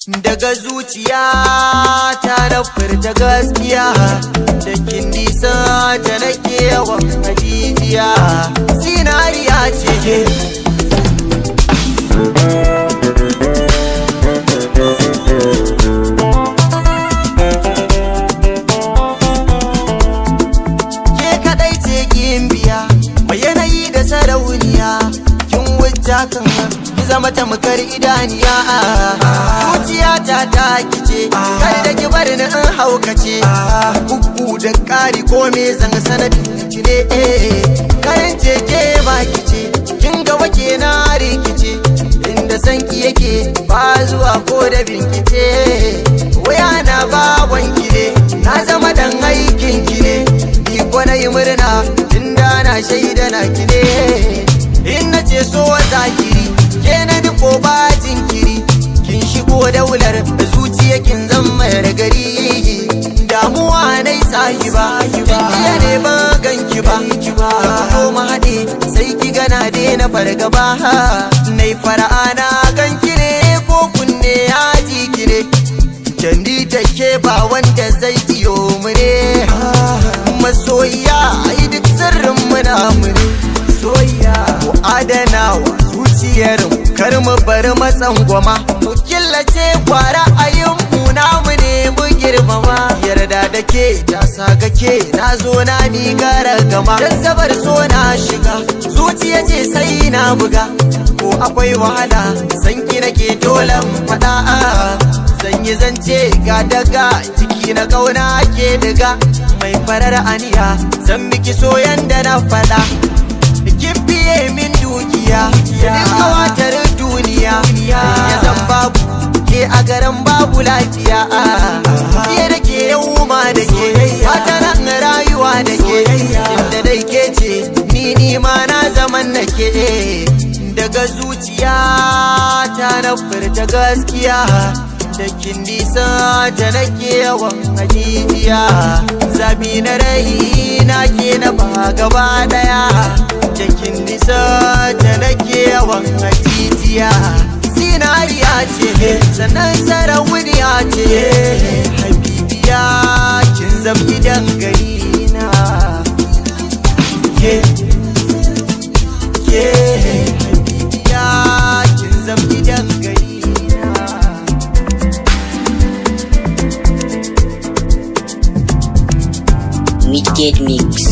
Daga zuciya ta na furta gaskiya, da kin nisa ta nake yawan hajijiya, zinariya ce ke. Ke kadai ce gimbiya, mai yanayi da sarauniya, kin wuce kan ki zama tamkar idaniya. Zuciyata ta kice, kar da ki bar ni in haukace, bugu da ƙari ko me zan sanadin ki ne. Kayan ce ke ba kice, kin ga wake na rikice, inda sanki yake ba zuwa ko da binkice. Waya na baban ki ne, na zama dan aikin ki ne, ni ko na yi murna tunda na shaida na ki ne. In na ce so zakiri, ke na nufo ba jinkiri, kin shigo daular zuciya kin zama gari. Damuwa na yi sahiba, jiya ne ba ganki ba, ko ma haɗe sai ki gana daina fargaba. Nai fara'a na ganki ne ko kunne ya ji ki ne, jandi take ba wanda zai jiyo mu ne. Masoyiya ai duk sirrin muna mu ne, soyayya mu adanawa zuciyar mu, kar mu bari matsangwama, mu killace kwara ayin mu namu ne mu girmama. Yarda da ke ta saka ke na zo na mi gara gama, jazzabar so na shiga zuciya ce sai na buga, ko akwai wahala sanki nake dole faɗa. Zan yi zance ga daga ciki na kauna ke daga, mai farar aniya zan miki soyan da na faɗa. Kin biye min dukiya da kawatar duniya, ya zan babu ke a garin babu lafiya. Jiya da ke yau ma da ke, fataran rayuwa da ke, inda dai ke ce ni ma na zaman na ke. Daga zuciya ta na furta gaskiya, da kin nisa ta nake yawan hajijiya, zabi na rai na ke na ba gaba daya, da kin nisa ta nake yawan hajijiya. Zinariya ce sannan sarauniya ce, habibiya kin zam gidan gari na. Habibiya kin zam gidan gari na. Midgate Mix.